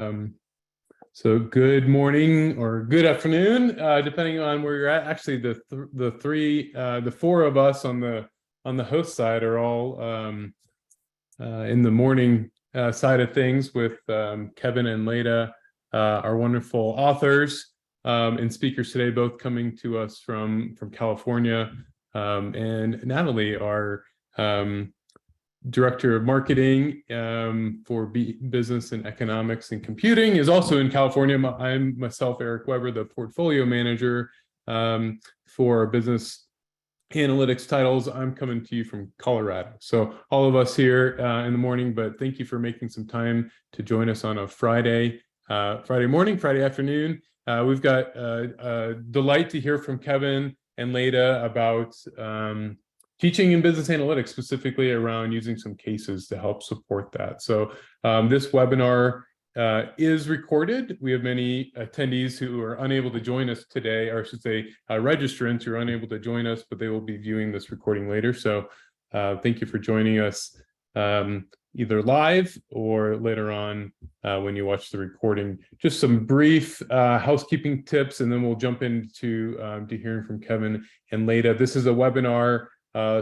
Um, so good morning or good afternoon, depending on where you're at. Actually, the four of us on the host side are all in the morning side of things with Kevin and Leida, our wonderful authors and speakers today, both coming to us from California, and Natalie, our Director of Marketing for Business and Economics and Computing, is also in California. I'm myself, Eric Weber, the Portfolio Manager for Business Analytics titles. I'm coming to you from Colorado. So all of us here in the morning, but thank you for making some time to join us on a Friday morning, Friday afternoon. We've got a delight to hear from Kevin and Leida about teaching in business analytics, specifically around using some cases to help support that. So this webinar is recorded. We have many attendees who are unable to join us today, or I should say registrants who are unable to join us, but they will be viewing this recording later. So thank you for joining us either live or later on when you watch the recording. Just some brief housekeeping tips, and then we'll jump into to hearing from Kevin and Leida. This is a webinar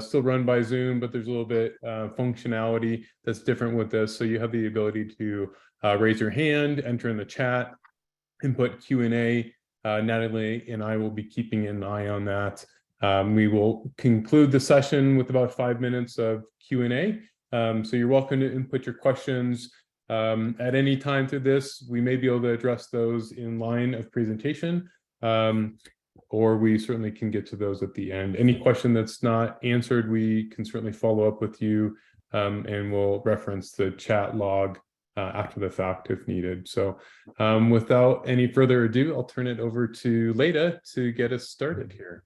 still run by Zoom, but there's a little bit functionality that's different with this. So you have the ability to raise your hand, enter in the chat, and put Q&A. Natalie and I will be keeping an eye on that. We will conclude the session with about 5 minutes of Q&A. So you're welcome to input your questions at any time through this. We may be able to address those in line of presentation, or we certainly can get to those at the end. Any question that's not answered, we can certainly follow up with you, and we'll reference the chat log after the fact if needed. So without any further ado, I'll turn it over to Leida to get us started here.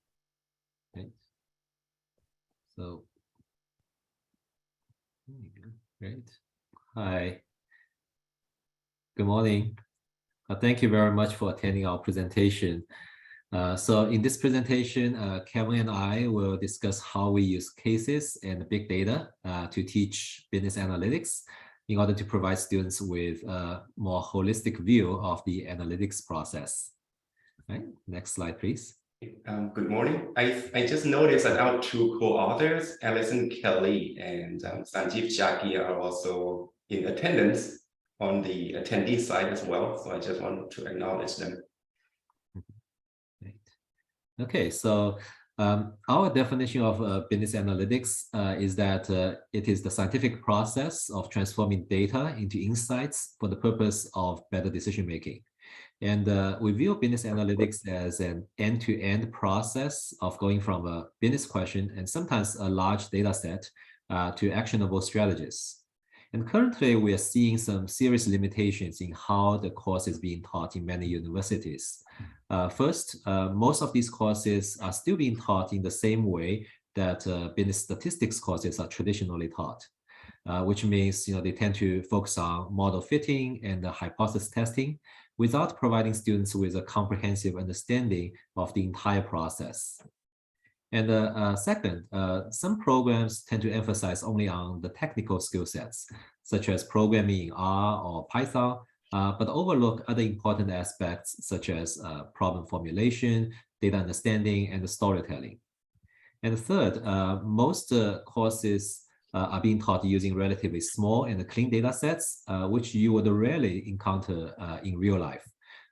Okay. So, great. Hi. Good morning. Thank you very much for attending our presentation. So in this presentation, Kevin and I will discuss how we use cases and big data to teach business analytics in order to provide students with a more holistic view of the analytics process. Right. Next slide, please. Good morning. I just noticed that our two co-authors, Alison Kelly and Sanjeev Jaggi, are also in attendance on the attendee side as well. So I just wanted to acknowledge them. Right. Okay, so our definition of business analytics is that it is the scientific process of transforming data into insights for the purpose of better decision making. And we view business analytics as an end-to-end process of going from a business question and sometimes a large data set to actionable strategies. And currently, we are seeing some serious limitations in how the course is being taught in many universities. First, most of these courses are still being taught in the same way that business statistics courses are traditionally taught, which means they tend to focus on model fitting and hypothesis testing without providing students with a comprehensive understanding of the entire process. And second, some programs tend to emphasize only on the technical skill sets, such as programming in R or Python, but overlook other important aspects such as problem formulation, data understanding, and storytelling. And third, most courses are being taught using relatively small and clean data sets, which you would rarely encounter in real life.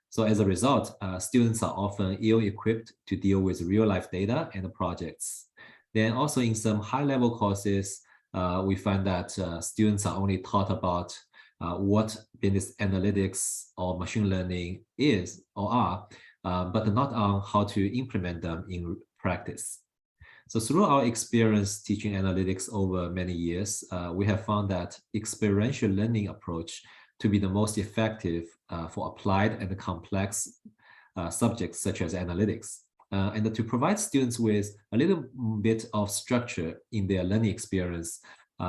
So as a result, students are often ill-equipped to deal with real-life data and projects. Then also in some high-level courses, we find that students are only taught about what business analytics or machine learning is or are, but not on how to implement them in practice. So through our experience teaching analytics over many years, we have found that experiential learning approach to be the most effective for applied and complex subjects such as analytics, and to provide students with a little bit of structure in their learning experience.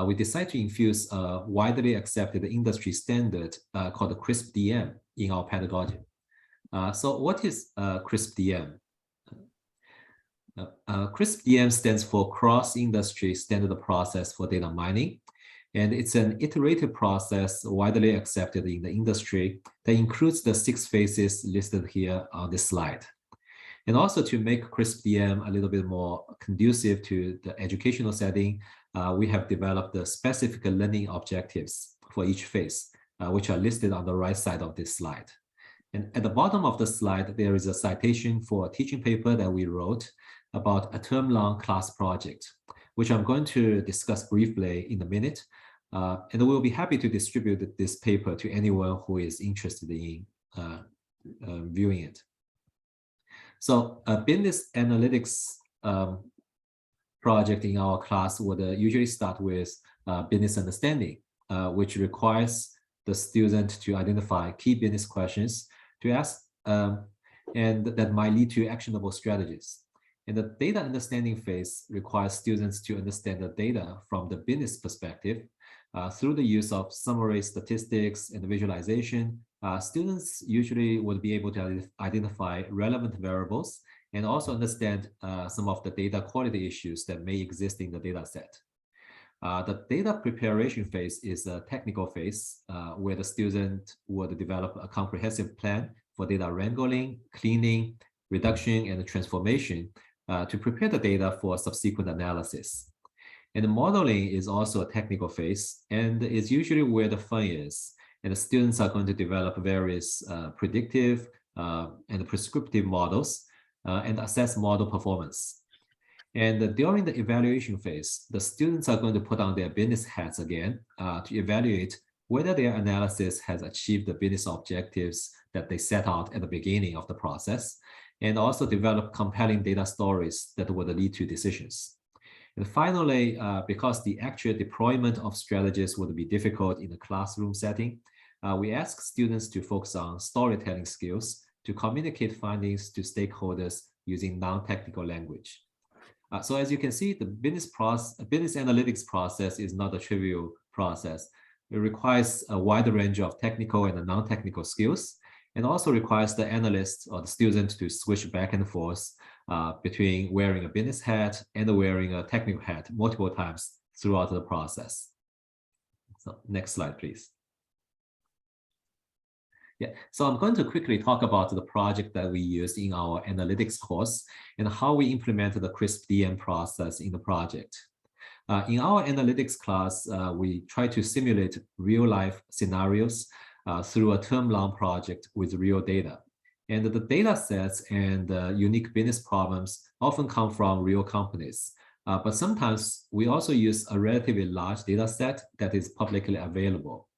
We decided to infuse a widely accepted industry standard called CRISP-DM in our pedagogy. So what is CRISP-DM? CRISP-DM stands for Cross-Industry Standard Process for Data Mining. And it's an iterative process widely accepted in the industry that includes the 6 phases listed here on this slide. And also to make CRISP-DM a little bit more conducive to the educational setting, we have developed the specific learning objectives for each phase, which are listed on the right side of this slide. And at the bottom of the slide, there is a citation for a teaching paper that we wrote about a term-long class project, which I'm going to discuss briefly in a minute. And we'll be happy to distribute this paper to anyone who is interested in viewing it. So a business analytics project in our class would usually start with business understanding, which requires the student to identify key business questions to ask, and that might lead to actionable strategies. And the data understanding phase requires students to understand the data from the business perspective through the use of summary statistics and visualization. Students usually would be able to identify relevant variables and also understand some of the data quality issues that may exist in the data set. The data preparation phase is a technical phase where the student would develop a comprehensive plan for data wrangling, cleaning, reduction, and transformation to prepare the data for subsequent analysis. And the modeling is also a technical phase, and is usually where the fun is. And the students are going to develop various predictive and prescriptive models and assess model performance. And during the evaluation phase, the students are going to put on their business hats again to evaluate whether their analysis has achieved the business objectives that they set out at the beginning of the process, and also develop compelling data stories that would lead to decisions. And finally, because the actual deployment of strategies would be difficult in a classroom setting, we ask students to focus on storytelling skills to communicate findings to stakeholders using non-technical language. So as you can see, the business analytics process is not a trivial process. It requires a wide range of technical and non-technical skills, and also requires the analyst or the student to switch back and forth between wearing a business hat and wearing a technical hat multiple times throughout the process. So next slide, please. Yeah, so I'm going to quickly talk about the project that we used in our analytics course and how we implemented the CRISP-DM process in the project. In our analytics class, we try to simulate real-life scenarios through a term-long project with real data. And the data sets and unique business problems often come from real companies. But sometimes we also use a relatively large data set that is publicly available.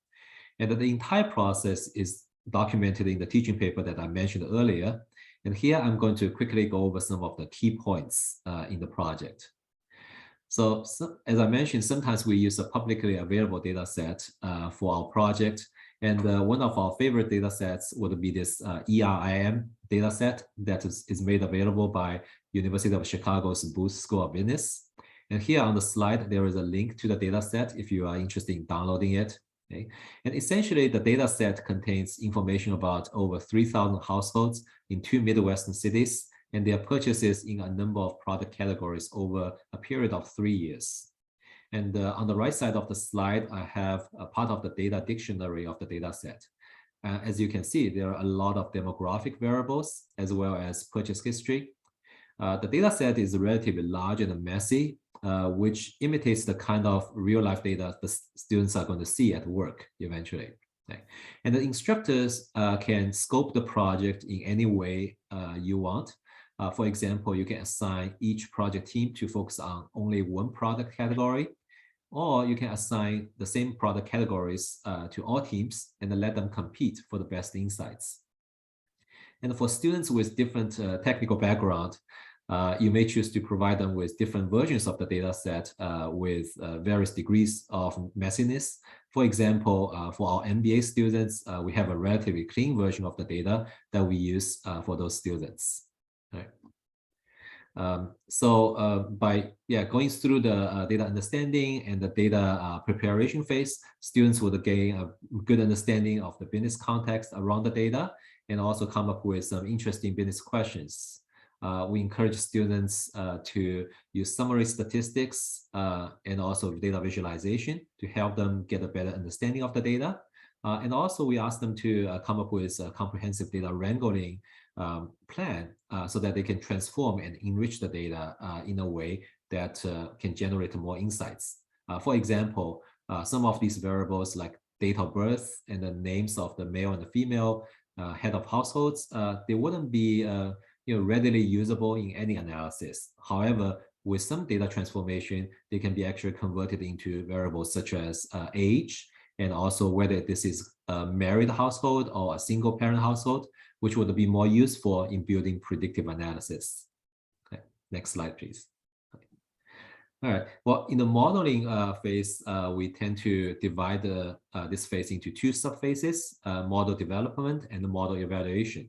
And the entire process is documented in the teaching paper that I mentioned earlier. And here I'm going to quickly go over some of the key points in the project. So as I mentioned, sometimes we use a publicly available data set for our project. And one of our favorite data sets would be this ERIM data set that is made available by University of Chicago's Booth School of Business. And here on the slide, there is a link to the data set if you are interested in downloading it. Okay. And essentially, the data set contains information about over 3,000 households in 2 Midwestern cities and their purchases in a number of product categories over a period of 3 years. And on the right side of the slide, I have a part of the data dictionary of the data set. As you can see, there are a lot of demographic variables as well as purchase history. The data set is relatively large and messy, which imitates the kind of real-life data the students are going to see at work eventually. Okay. And the instructors can scope the project in any way you want. For example, you can assign each project team to focus on only one product category, or you can assign the same product categories to all teams and let them compete for the best insights. And for students with different technical background, you may choose to provide them with different versions of the data set with various degrees of messiness. For example, for our MBA students, we have a relatively clean version of the data that we use for those students. Right. By going through the data understanding and the data preparation phase, students would gain a good understanding of the business context around the data and also come up with some interesting business questions. we encourage students to use summary statistics and also data visualization to help them get a better understanding of the data. And also we ask them to come up with a comprehensive data wrangling plan so that they can transform and enrich the data in a way that can generate more insights. For example, some of these variables like date of birth and the names of the male and the female head of households, they wouldn't be readily usable in any analysis. However, with some data transformation, they can be actually converted into variables such as age, and also whether this is a married household or a single parent household, which would be more useful in building predictive analysis. Okay. Next slide, please. All right. Well, in the modeling phase, we tend to divide this phase into two subphases, model development and the model evaluation.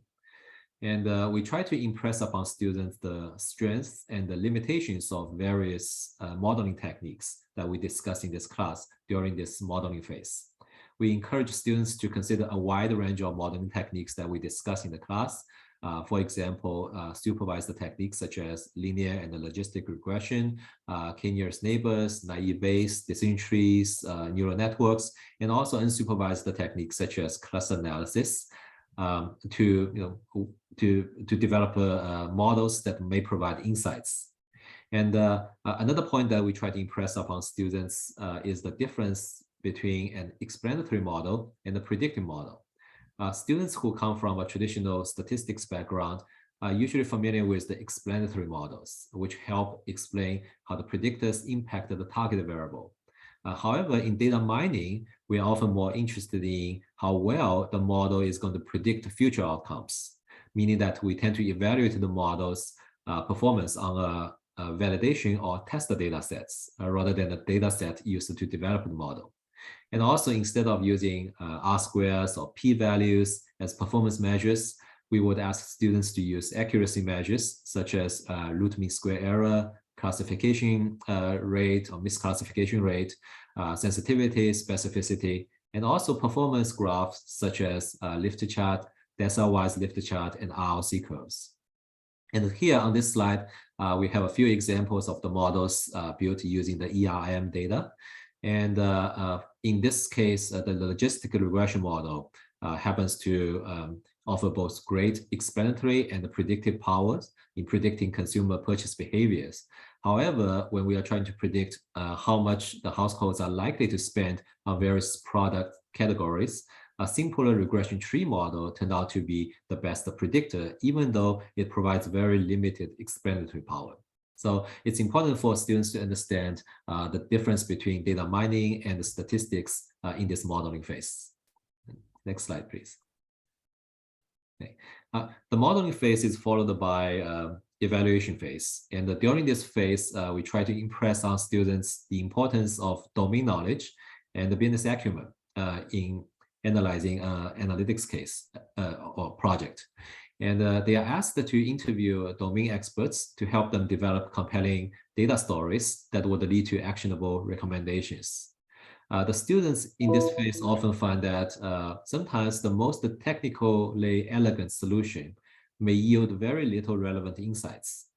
And we try to impress upon students the strengths and the limitations of various modeling techniques that we discuss in this class during this modeling phase. We encourage students to consider a wide range of modeling techniques that we discuss in the class. For example, supervise the techniques such as linear and logistic regression, k-nearest neighbors, naive Bayes, decision trees, neural networks, and also unsupervised the techniques such as cluster analysis to develop models that may provide insights. And another point that we try to impress upon students is the difference between an explanatory model and a predictive model. Students who come from a traditional statistics background are usually familiar with the explanatory models, which help explain how the predictors impact the target variable. However, in data mining, we are often more interested in how well the model is going to predict future outcomes, meaning that we tend to evaluate the model's performance on a validation or test data sets rather than a data set used to develop the model. And also, instead of using R-squares or p-values as performance measures, we would ask students to use accuracy measures such as root mean square error, classification rate or misclassification rate, sensitivity, specificity, and also performance graphs such as lift chart, decile-wise lift chart, and RLC curves. And here on this slide, we have a few examples of the models built using the ERM data. And in this case, the logistic regression model happens to offer both great explanatory and predictive powers in predicting consumer purchase behaviors. However, when we are trying to predict how much the households are likely to spend on various product categories, a simpler regression tree model turned out to be the best predictor, even though it provides very limited explanatory power. So it's important for students to understand the difference between data mining and the statistics in this modeling phase. Next slide, please. Okay. The modeling phase is followed by evaluation phase. And during this phase, we try to impress on students the importance of domain knowledge and the business acumen in analyzing analytics case or project. And they are asked to interview domain experts to help them develop compelling data stories that would lead to actionable recommendations. The students in this phase often find that sometimes the most technically elegant solution may yield very little relevant insights.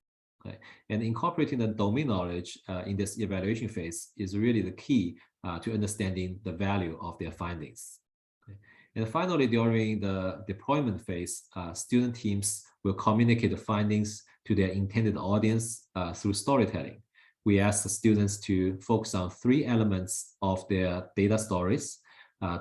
Okay? And incorporating the domain knowledge in this evaluation phase is really the key to understanding the value of their findings. And finally, during the deployment phase, student teams will communicate the findings to their intended audience through storytelling. We ask the students to focus on 3 elements of their data stories: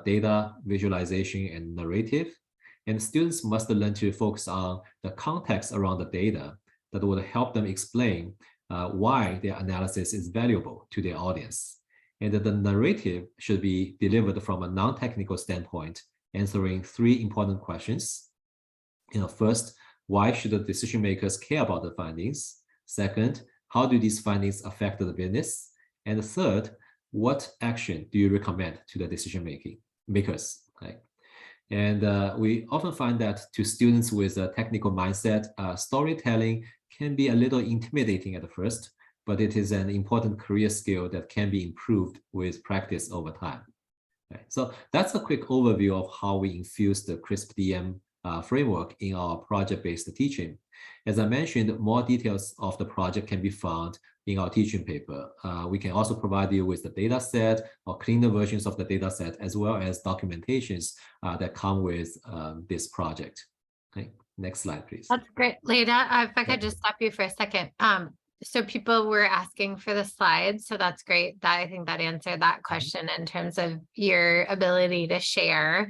data, visualization, and narrative. And students must learn to focus on the context around the data that would help them explain why their analysis is valuable to their audience. And the narrative should be delivered from a non-technical standpoint, answering 3 important questions. First, why should the decision makers care about the findings? Second, how do these findings affect the business? And third, what action do you recommend to the decision makers? Right? And we often find that to students with a technical mindset, storytelling can be a little intimidating at first, but it is an important career skill that can be improved with practice over time. Okay. So that's a quick overview of how we infuse the CRISP-DM framework in our project-based teaching. As I mentioned, more details of the project can be found in our teaching paper. We can also provide you with the data set or cleaner versions of the data set, as well as documentations that come with this project. Okay, next slide, please. That's great. Leida, if I could just stop you for a second. So people were asking for the slides, so that's great. I think that answered that question in terms of your ability to share.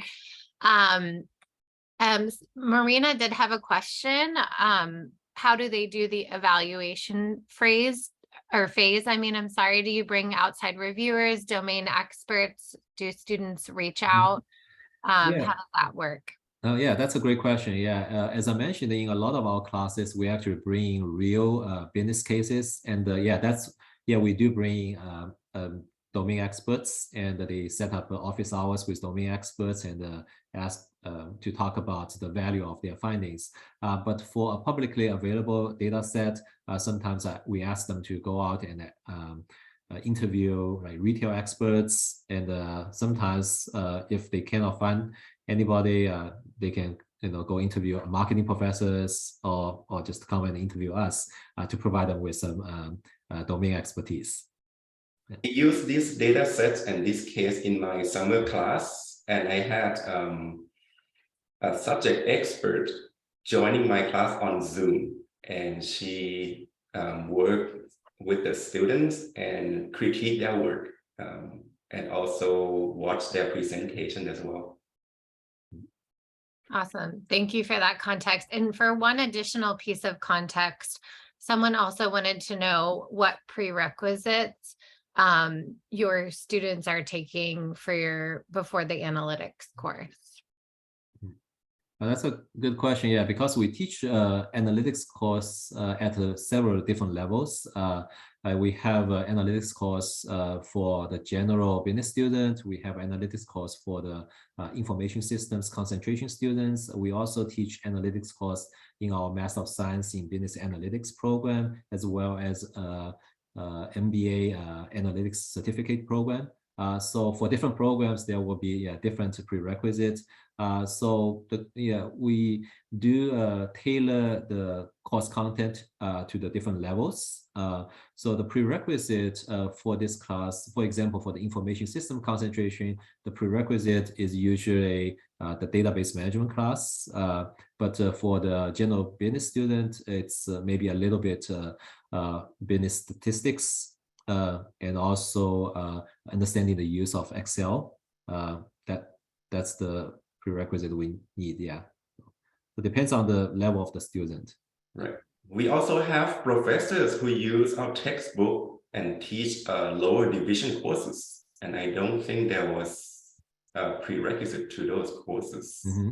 Marina did have a question. How do they do the evaluation phase? I'm sorry, do you bring outside reviewers, domain experts? Do students reach out? How does that work? Yeah, that's a great question. Yeah, as I mentioned, in a lot of our classes, we actually bring real business cases, and we do bring domain experts, and they set up office hours with domain experts and ask to talk about the value of their findings. But for a publicly available data set, sometimes we ask them to go out and interview retail experts, and sometimes if they cannot find anybody, they can go interview marketing professors or just come and interview us to provide them with some domain expertise. I use these data sets and this case in my summer class, and I had a subject expert joining my class on Zoom, and she worked with the students and critique their work, and also watch their presentation as well. Awesome. Thank you for that context. And for one additional piece of context, someone also wanted to know what prerequisites your students are taking for before the analytics course. That's a good question. Yeah, because we teach analytics course at several different levels. We have an analytics course for the general business student. We have analytics course for the information systems concentration students. We also teach analytics course in our Master of Science in Business Analytics program, as well as MBA Analytics Certificate program. So for different programs, there will be different prerequisites. We do tailor the course content to the different levels. So the prerequisite for this class, for example, for the information system concentration, the prerequisite is usually the database management class. But for the general business student, it's maybe a little bit business statistics and also understanding the use of Excel. That's the prerequisite we need. Yeah, it depends on the level of the student. Right. We also have professors who use our textbook and teach lower division courses, and I don't think there was a prerequisite to those courses. Mm-hmm.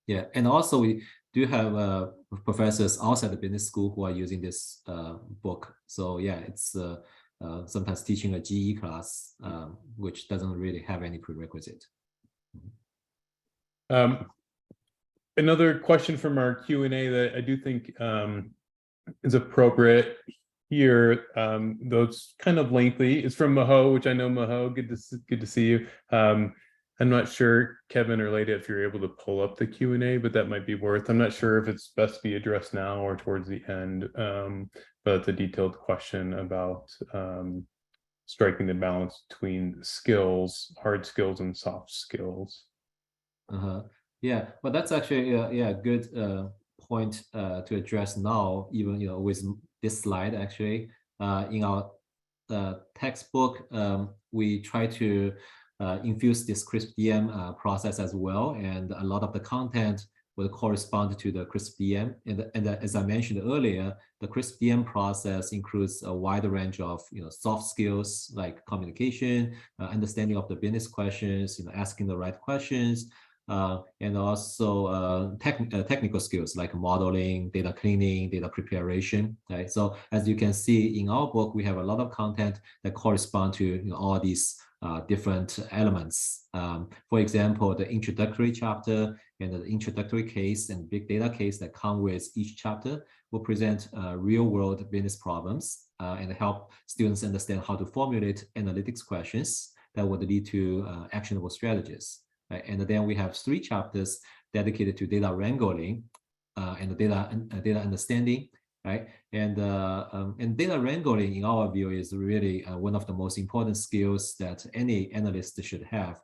Yeah, and also we do have professors outside the business school who are using this book. So yeah, it's sometimes teaching a GE class, which doesn't really have any prerequisite. Another question from our Q&A that I do think is appropriate here, though it's kind of lengthy, is from Maho, which I know Maho, good to see you. I'm not sure, Kevin or Leida, if you're able to pull up the Q&A, but that might be worth. I'm not sure if it's best to be addressed now or towards the end, but it's a detailed question about striking the balance between skills, hard skills and soft skills. Yeah, but that's actually a good point to address now, even with this slide. Actually, in our textbook, we try to infuse this CRISP-DM process as well, and a lot of the content will correspond to the CRISP-DM. And as I mentioned earlier, the CRISP-DM process includes a wide range of soft skills like communication, understanding of the business questions, asking the right questions. And also technical skills like modeling, data cleaning, data preparation. Right. So as you can see in our book, we have a lot of content that correspond to all these different elements. For example, the introductory chapter and the introductory case and big data case that come with each chapter will present real-world business problems and help students understand how to formulate analytics questions that would lead to actionable strategies. And then we have 3 chapters dedicated to data wrangling and data understanding, right? And data wrangling, in our view, is really one of the most important skills that any analyst should have.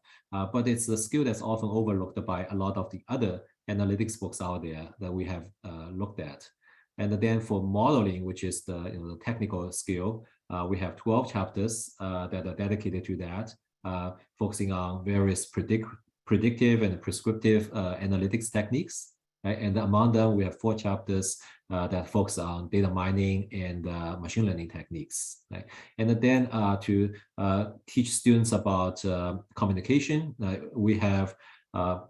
But it's a skill that's often overlooked by a lot of the other analytics books out there that we have looked at. And then for modeling, which is the technical skill, we have 12 chapters that are dedicated to that, focusing on various predictive and prescriptive analytics techniques. Right? And among them, we have 4 chapters that focus on data mining and machine learning techniques. Right? And then to teach students about communication, we have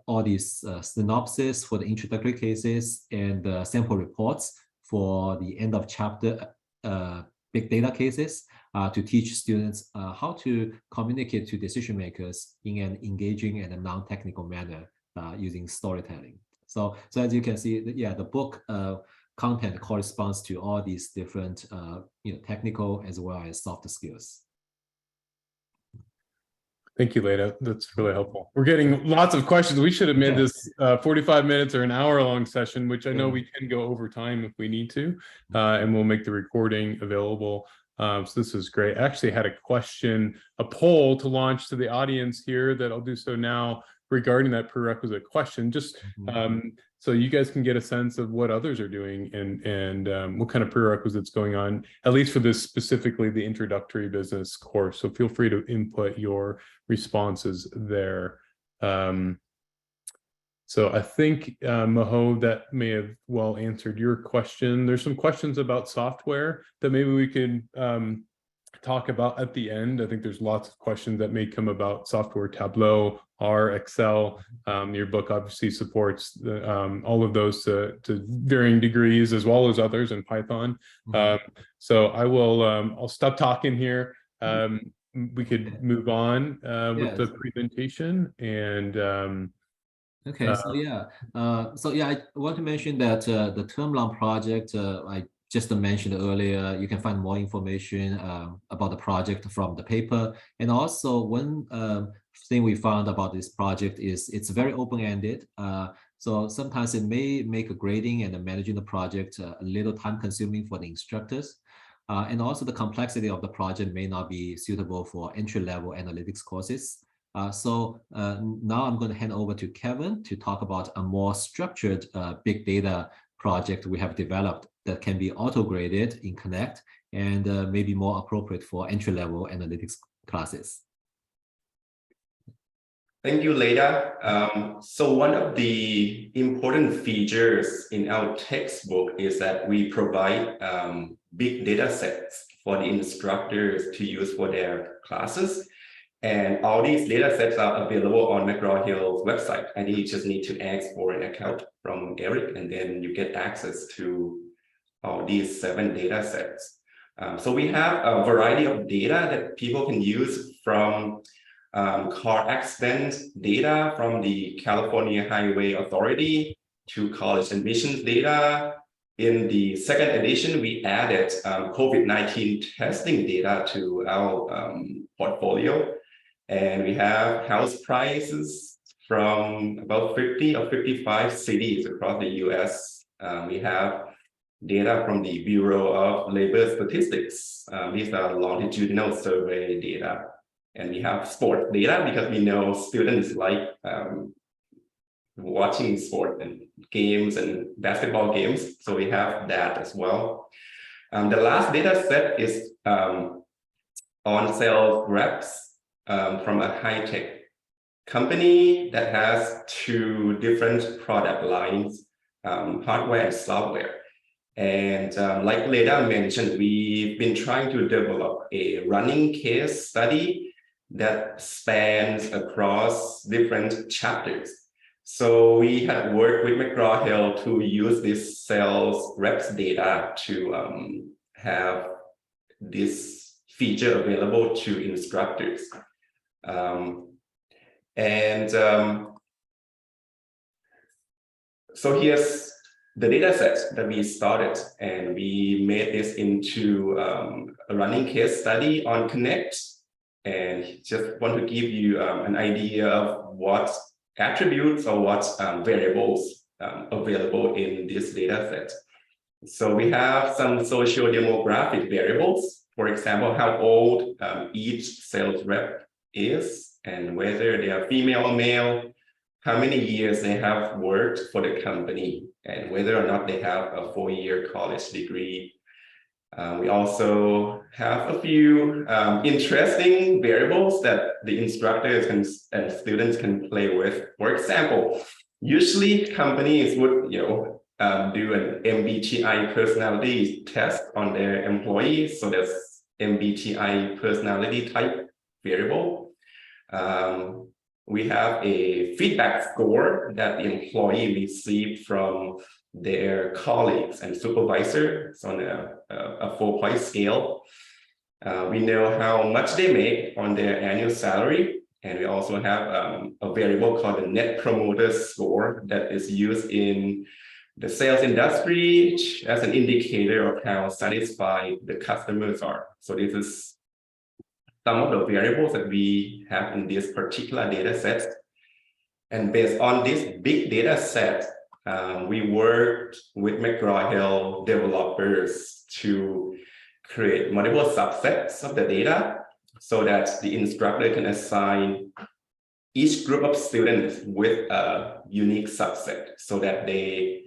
all these synopses for the introductory cases and sample reports for the end of chapter big data cases to teach students how to communicate to decision makers in an engaging and a non-technical manner using storytelling. So as you can see, the book content corresponds to all these different technical as well as soft skills. Thank you, Leida. That's really helpful. We're getting lots of questions. We should have made this 45 minutes or an hour-long session, which I know we can go over time if we need to, and we'll make the recording available. So this is great. I actually had a poll to launch to the audience here that I'll do so now regarding that prerequisite question, just so you guys can get a sense of what others are doing and what kind of prerequisites going on, at least for this specifically the introductory business course. So feel free to input your responses there. So I think, Maho, that may have well answered your question. There's some questions about software that maybe we could talk about at the end. I think there's lots of questions that may come about software, Tableau, R, Excel. Your book obviously supports all of those to varying degrees, as well as others in Python. So I will, I'll stop talking here. We could move on with the presentation and okay, so I want to mention that the term-long project I just mentioned earlier, you can find more information about the project from the paper. And also one thing we found about this project is it's very open-ended. So sometimes it may make grading and managing the project a little time-consuming for the instructors. And also the complexity of the project may not be suitable for entry-level analytics courses. So now I'm going to hand over to Kevin to talk about a more structured big data project we have developed that can be auto-graded in Connect and maybe more appropriate for entry-level analytics classes. Thank you, Leida. So one of the important features in our textbook is that we provide big data sets for the instructors to use for their classes. And all these data sets are available on McGraw-Hill's website. And you just need to ask for an account from Eric, and then you get access to all these 7 data sets. So we have a variety of data that people can use, from car accident data from the California Highway Authority to college admissions data. In the second edition, we added COVID-19 testing data to our portfolio. And we have house prices from about 50 or 55 cities across the US. We have data from the Bureau of Labor Statistics. These are longitudinal survey data. And we have sport data because we know students like watching sport and games and basketball games. So we have that as well. The last data set is on-sale reps from a high-tech company that has 2 different product lines, hardware and software. And like Leida mentioned, we've been trying to develop a running case study that spans across different chapters. So we had worked with McGraw-Hill to use this sales reps data to have this feature available to instructors. So here's the data set that we started, and we made this into a running case study on Connect. And just want to give you an idea of what attributes or what variables available in this data set. So we have some socio-demographic variables, for example, how old each sales rep is and whether they are female or male, how many years they have worked for the company, and whether or not they have a 4-year college degree. We also have a few interesting variables that the instructors and students can play with. For example, usually companies would, do an MBTI personality test on their employees. So that's MBTI personality type variable. We have a feedback score that the employee received from their colleagues and supervisors on a 4-point scale. We know how much they make on their annual salary. And we also have a variable called the Net Promoter Score that is used in the sales industry as an indicator of how satisfied the customers are. So this is some of the variables that we have in this particular data set. And based on this big data set, we worked with McGraw-Hill developers to create multiple subsets of the data so that the instructor can assign each group of students with a unique subset so that they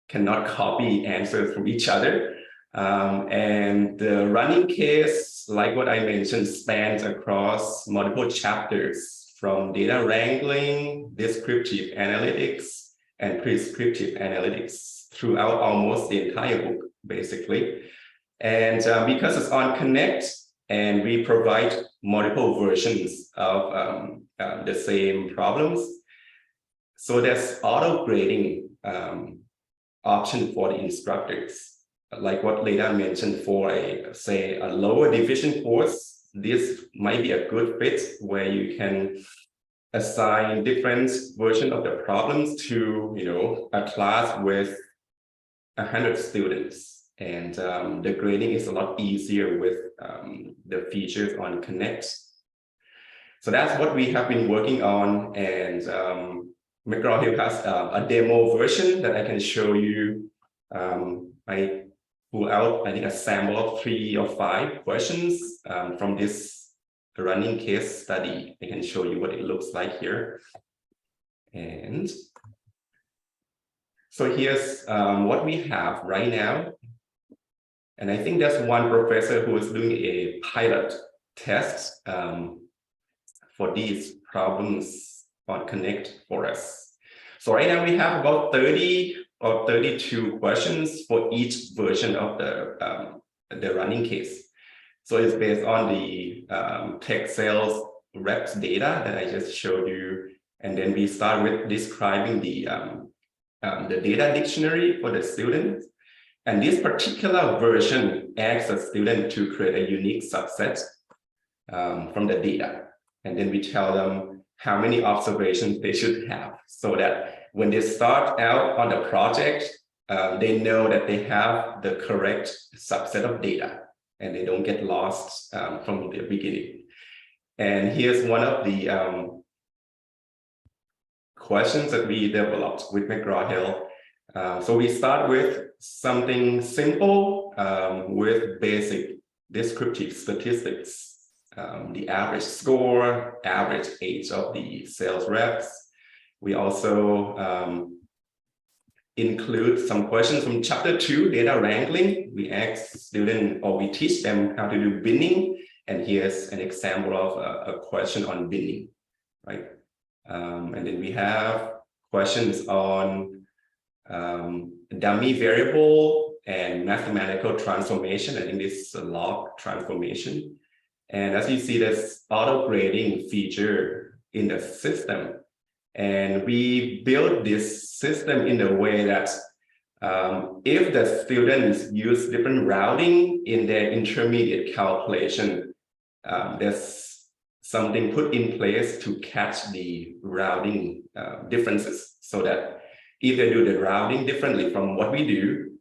cannot copy answers from each other. And the running case, like what I mentioned, spans across multiple chapters from data wrangling, descriptive analytics, and prescriptive analytics throughout almost the entire book, basically. And because it's on Connect, and we provide multiple versions of the same problems, so there's auto grading option for the instructors. Like what Leida mentioned, for say a lower division course, this might be a good fit where you can assign different versions of the problems to a class with 100 students, and the grading is a lot easier with the features on Connect. So that's what we have been working on, and McGraw-Hill has a demo version that I can show you. I pull out, I think, a sample of 3 or 5 questions from this running case study. I can show you what it looks like here. And so here's what we have right now. And I think there's one professor who is doing a pilot test for these problems on Connect for us. So right now we have about 30 or 32 questions for each version of the running case. So it's based on the tech sales reps data that I just showed you. And then we start with describing the data dictionary for the students. And this particular version asks a student to create a unique subset from the data. And then we tell them how many observations they should have, so that when they start out on the project, they know that they have the correct subset of data and they don't get lost from the beginning. And here's one of the questions that we developed with McGraw-Hill. So we start with something simple with basic descriptive statistics. The average score, average age of the sales reps. We also include some questions from chapter 2, data wrangling. We ask students, or we teach them how to do binning. And here's an example of a question on binning, right? And then we have questions on dummy variable and mathematical transformation. I think this is a log transformation. And as you see, there's auto grading feature in the system. And we built this system in a way that if the students use different routing in their intermediate calculation, there's something put in place to catch the routing differences, so that if they do the routing differently from what we do,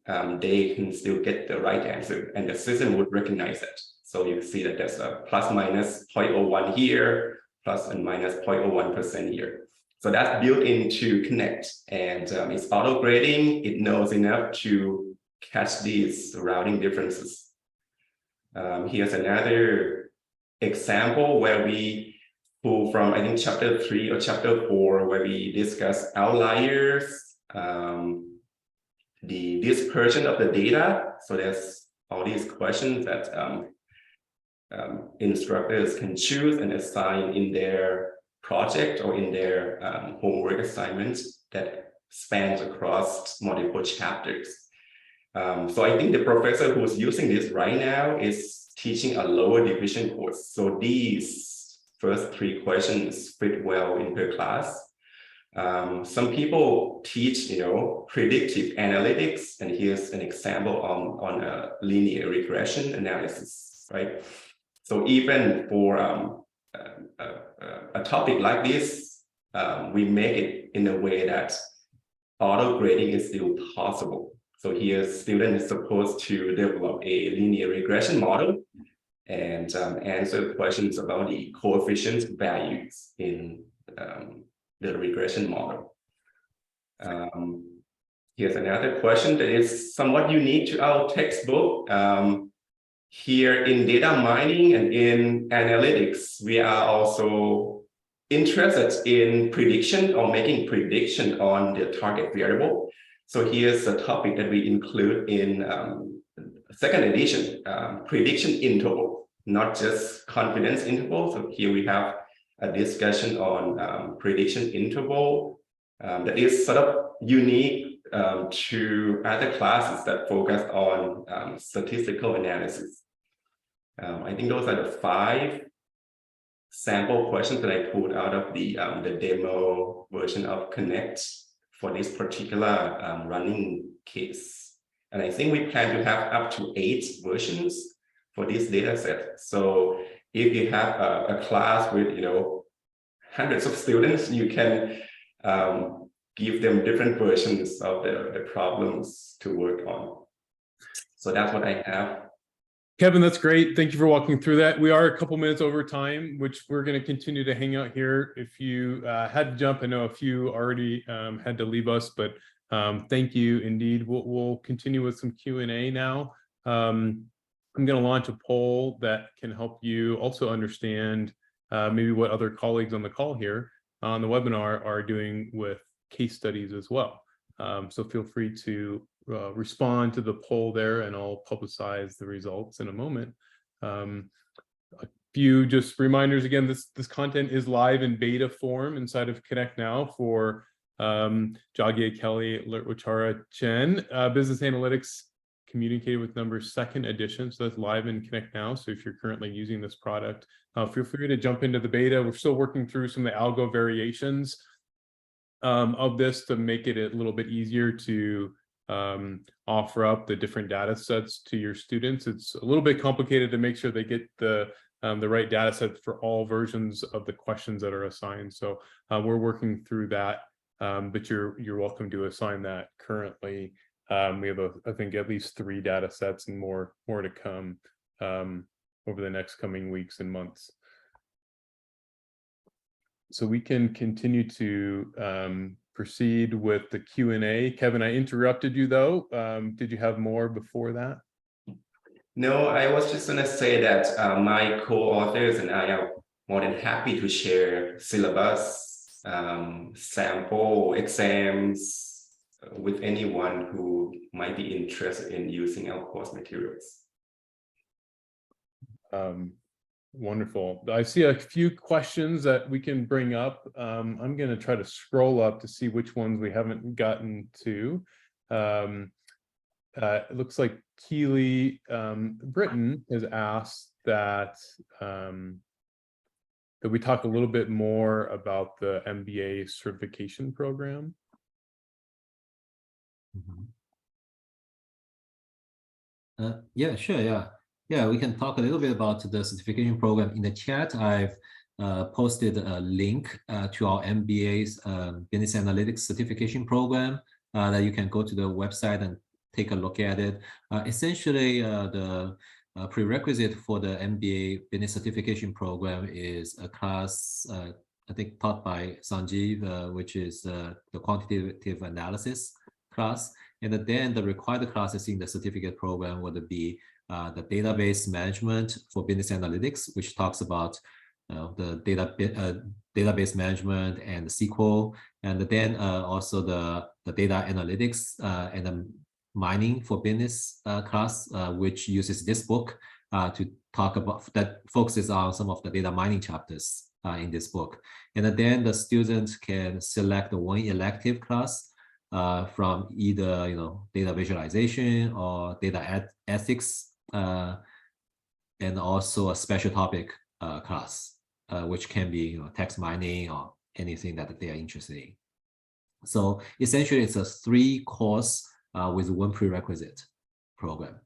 they can still get the right answer, and the system would recognize it. So you see that there's a plus minus 0.01 here, plus and minus 0.01% here. So that's built into Connect, and it's auto grading. It knows enough to catch these routing differences. Here's another example where we pull from, I think, chapter 3 or chapter 4, where we discuss outliers, the dispersion of the data. So there's all these questions that instructors can choose and assign in their project or in their homework assignments that spans across multiple chapters. So I think the professor who's using this right now is teaching a lower division course. So these first 3 questions fit well in her class. Some people teach, predictive analytics, and here's an example on a linear regression analysis, right? So even for a topic like this, we make it in a way that auto grading is still possible. So here, student is supposed to develop a linear regression model and answer questions about the coefficient values in the regression model. Here's another question that is somewhat unique to our textbook. Here in data mining and in analytics, we are also interested in prediction or making prediction on the target variable. So here's a topic that we include in second edition, prediction interval, not just confidence interval. So here we have a discussion on prediction interval that is sort of unique to other classes that focus on statistical analysis. I think those are the 5 sample questions that I pulled out of the demo version of Connect for this particular running case. And I think we plan to have up to 8 versions for this data set. So if you have a class with hundreds of students, you can give them different versions of the problems to work on. So that's what I have. Kevin, that's great. Thank you for walking through that. We are a couple minutes over time, which we're going to continue to hang out here. If you had to jump, I know a few already had to leave us, but thank you indeed. We'll continue with some Q&A now. I'm going to launch a poll that can help you also understand maybe what other colleagues on the call here on the webinar are doing with case studies as well. So feel free to respond to the poll there, and I'll publicize the results in a moment. A few just reminders again, this content is live in beta form inside of Connect Now for Jagye, Kelly, Lertwachara, Chen. Business Analytics Communicated with Numbers 2nd edition. So that's live in Connect Now. So if you're currently using this product, feel free to jump into the beta. We're still working through some of the algo variations of this to make it a little bit easier to offer up the different data sets to your students. It's a little bit complicated to make sure they get the right data set for all versions of the questions that are assigned. So we're working through that, but you're welcome to assign that currently. We have, I think, at least 3 data sets and more to come over the next coming weeks and months. So we can continue to proceed with the Q&A. Kevin, I interrupted you though. Did you have more before that? No, I was just going to say that my co-authors and I are more than happy to share syllabus, sample exams with anyone who might be interested in using our course materials. Wonderful. I see a few questions that we can bring up. I'm going to try to scroll up to see which ones we haven't gotten to. It looks like Keely Britton has asked that that we talk a little bit more about the MBA certification program. Yeah, sure. Yeah, we can talk a little bit about the certification program. In the chat, I've posted a link to our MBA's Business Analytics certification program that you can go to the website and take a look at it. Essentially, the prerequisite for the MBA Business Certification Program is a class I think taught by Sanjeev, which is the quantitative analysis class. And then the required classes in the certificate program would be the database management for business analytics, which talks about the database management and the SQL, and then also the data analytics and the mining for business class, which uses this book to talk about, that focuses on some of the data mining chapters in this book. And then the students can select one elective class from either data visualization or data ethics, and also a special topic class, which can be text mining or anything that they are interested in. So essentially, it's a 3-course with 1 prerequisite program.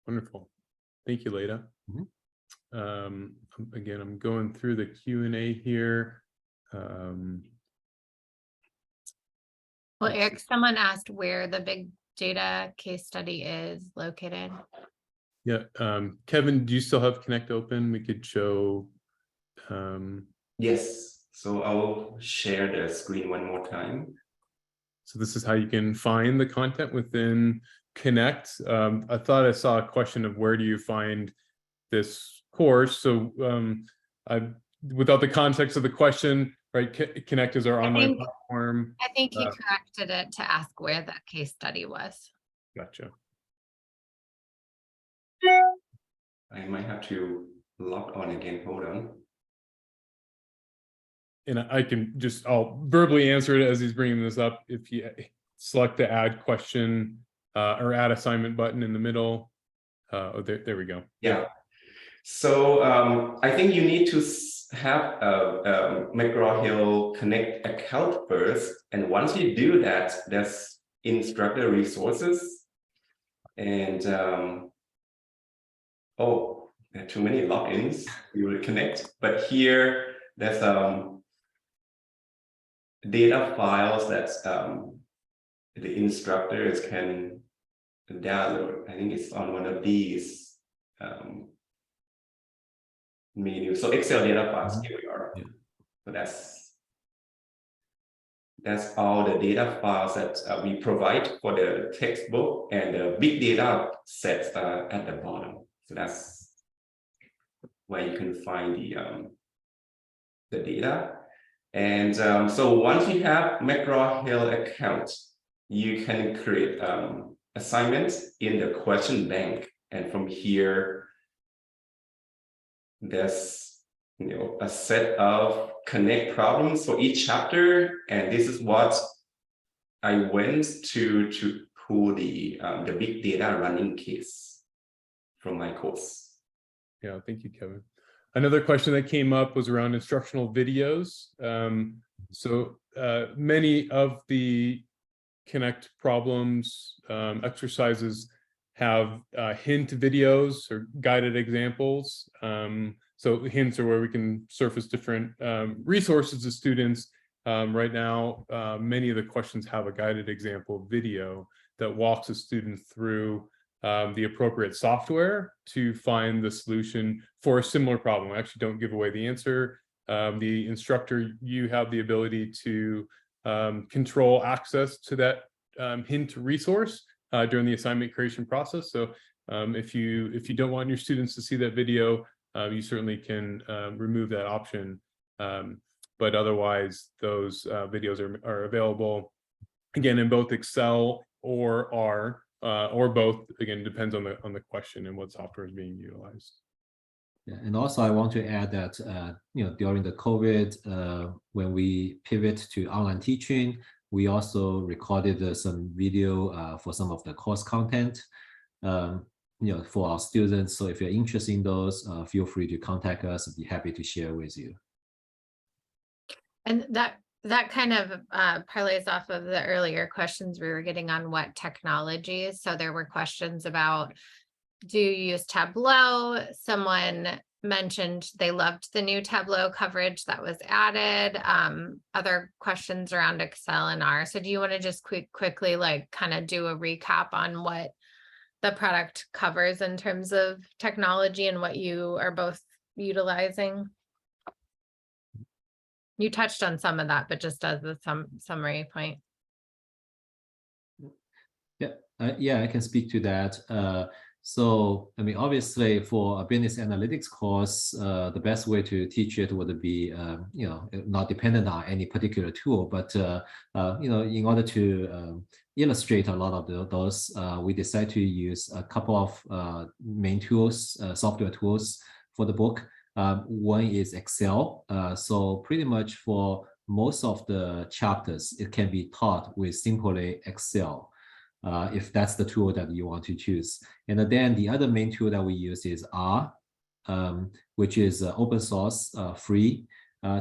Wonderful. Thank you, Leida. Again, I'm going through the Q&A here. Well, Eric, someone asked where the big data case study is located. Yeah, Kevin, do you still have Connect open? We could show. Yes, so I'll share the screen one more time. So this is how you can find the content within Connect. I thought I saw a question of where do you find this course? So without the context of the question, right? Connect is our online platform. I think he corrected it to ask where that case study was. Gotcha. I might have to log on again. Hold on. And I can just, I'll verbally answer it as he's bringing this up. If you select the add question or add assignment button in the middle. Oh, there we go. Yeah. So I think you need to have a McGraw-Hill Connect account first. And once you do that, there's instructor resources. And oh, there are too many logins. You will connect. But here, there's data files that the instructors can download. I think it's on one of these menus. So Excel data files, here we are. Yeah. So that's all the data files that we provide for the textbook, and the big data sets are at the bottom. So that's where you can find the data. And so once you have McGraw-Hill account, you can create assignments in the question bank. And from here, there's a set of Connect problems for each chapter. And this is what I went to pull the big data running case from my course. Yeah, thank you, Kevin. Another question that came up was around instructional videos. So many of the Connect problems, exercises have hint videos or guided examples. So hints are where we can surface different resources to students. Right now, many of the questions have a guided example video that walks a student through the appropriate software to find the solution for a similar problem. I actually don't give away the answer. The instructor, you have the ability to control access to that hint resource during the assignment creation process. So if you don't want your students to see that video, you certainly can remove that option. But otherwise, those videos are available again in both Excel or R. Or both, again, depends on the question and what software is being utilized. Yeah, and also I want to add that during the COVID, when we pivot to online teaching, we also recorded some video for some of the course content, for our students. So if you're interested in those, feel free to contact us. I'd be happy to share with you. And that kind of parlays off of the earlier questions we were getting on what technologies. So there were questions about, do you use Tableau? Someone mentioned they loved the new Tableau coverage that was added. Other questions around Excel and R. So do you want to just quickly kind of do a recap on what the product covers in terms of technology and what you are both utilizing? You touched on some of that, but just as a summary point. Yeah, I can speak to that. So, I mean, obviously, for a business analytics course, the best way to teach it would be, not dependent on any particular tool, but in order to illustrate a lot of those, we decide to use a couple of main tools, software tools for the book. One is Excel. So pretty much for most of the chapters, it can be taught with simply Excel. If that's the tool that you want to choose. And then the other main tool that we use is R, which is open source, free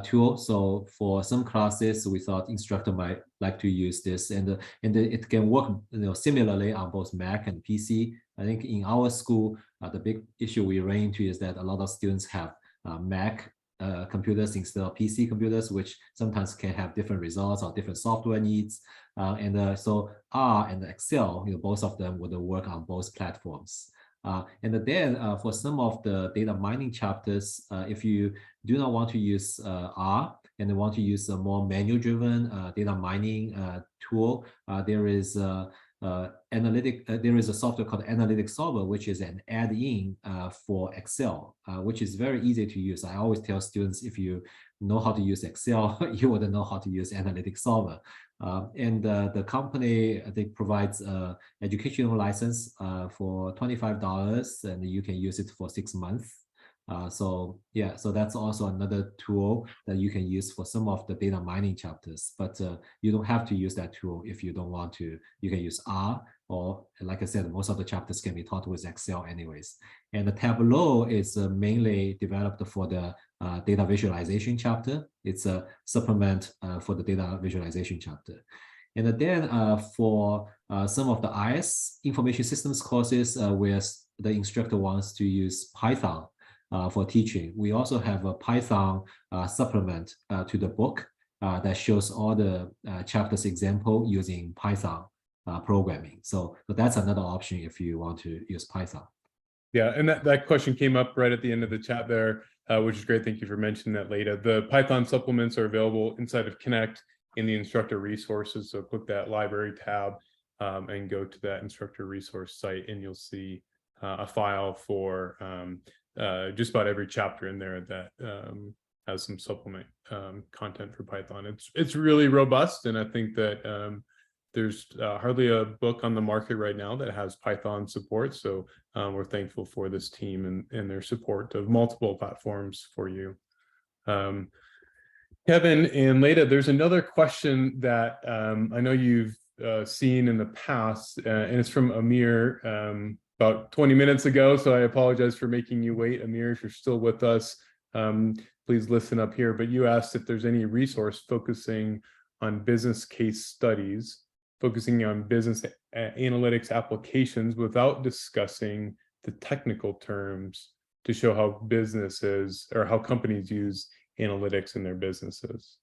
tool. So for some classes, we thought instructor might like to use this, and it can work similarly on both Mac and PC. I think in our school, the big issue we ran into is that a lot of students have Mac computers instead of PC computers, which sometimes can have different results or different software needs. So R and Excel, both of them would work on both platforms. And then for some of the data mining chapters, if you do not want to use R and want to use a more manual-driven data mining tool, there is there is a software called Analytic Solver, which is an add-in for Excel, which is very easy to use. I always tell students, if you know how to use Excel, you would know how to use Analytic Solver. And the company, I think, provides educational license for $25, and you can use it for 6 months. So that's also another tool that you can use for some of the data mining chapters, but you don't have to use that tool if you don't want to. You can use R, or like I said, most of the chapters can be taught with Excel anyways. And the Tableau is mainly developed for the data visualization chapter. It's a supplement for the data visualization chapter. And then for some of the IS information systems courses where the instructor wants to use Python for teaching, we also have a Python supplement to the book that shows all the chapters example using Python programming. So that's another option if you want to use Python. Yeah, and that question came up right at the end of the chat there, which is great. Thank you for mentioning that, Leida. The Python supplements are available inside of Connect in the instructor resources. So click that library tab and go to that instructor resource site, and you'll see a file for just about every chapter in there that has some supplement content for Python. It's really robust, and I think that there's hardly a book on the market right now that has Python support. So we're thankful for this team and their support of multiple platforms for you. Kevin and Leida, there's another question that I know you've seen in the past, and it's from Amir about 20 minutes ago. So I apologize for making you wait. Amir, if you're still with us, please listen up here. But you asked if there's any resource focusing on business case studies, focusing on business analytics applications without discussing the technical terms to show how businesses or how companies use analytics in their businesses.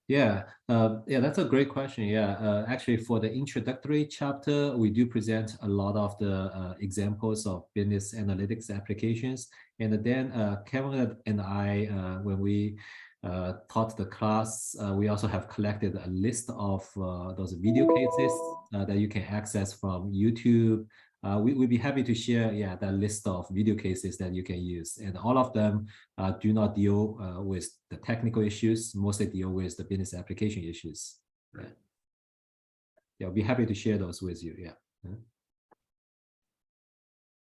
Yeah, that's a great question. Yeah, actually, for the introductory chapter, we do present a lot of the examples of business analytics applications. And then Kevin and I, when we taught the class, we also have collected a list of those video cases that you can access from YouTube. We'd be happy to share, that list of video cases that you can use. And all of them do not deal with the technical issues, mostly deal with the business application issues. Right. Yeah, I'll be happy to share those with you. Yeah.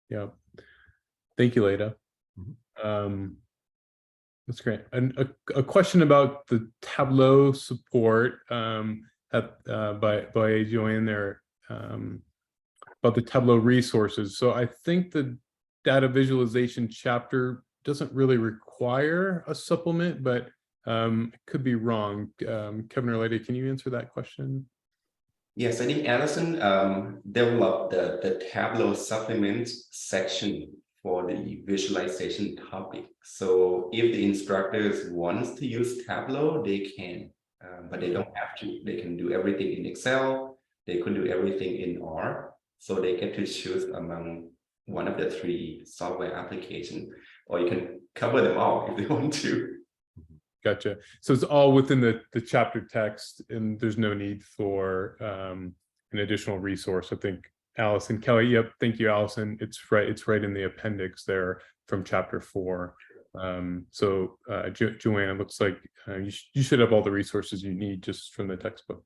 Yeah. Thank you, Leida. Mm-hmm. That's great. And a question about the Tableau support by Joanne there, about the Tableau resources. So I think the data visualization chapter doesn't really require a supplement, but I could be wrong. Kevin or Leida, can you answer that question? Yes, I think Allison developed the Tableau supplement section for the visualization topic. So if the instructors wants to use Tableau, they can, but they don't have to. They can do everything in Excel. They could do everything in R. So they get to choose among one of the 3 software applications, or you can cover them all if they want to. Gotcha. So it's all within the chapter text, and there's no need for an additional resource. I think Allison Kelly. Yep. Thank you, Allison. It's right in the appendix there from chapter 4. So Joanne, it looks like you should have all the resources you need just from the textbook.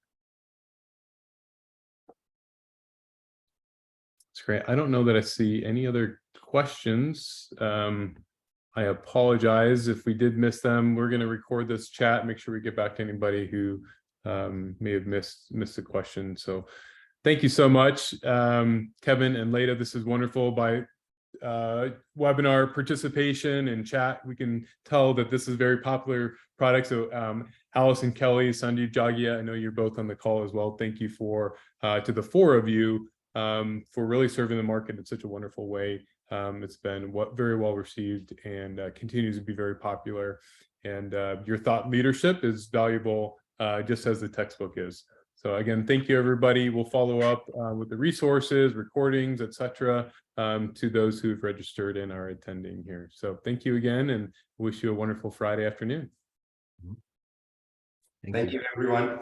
That's great. I don't know that I see any other questions. I apologize if we did miss them. We're going to record this chat, make sure we get back to anybody who may have missed the question. So thank you so much, Kevin and Leida. This is wonderful. By webinar participation and chat, we can tell that this is a very popular product. So Allison Kelly, Sandeep Jagia, I know you're both on the call as well. Thank you to the 4 of you for really serving the market in such a wonderful way. It's been very well received and continues to be very popular. And your thought leadership is valuable, just as the textbook is. So again, thank you, everybody. We'll follow up with the resources, recordings, etc., to those who have registered and are attending here. So thank you again, and wish you a wonderful Friday afternoon. Thank you, everyone.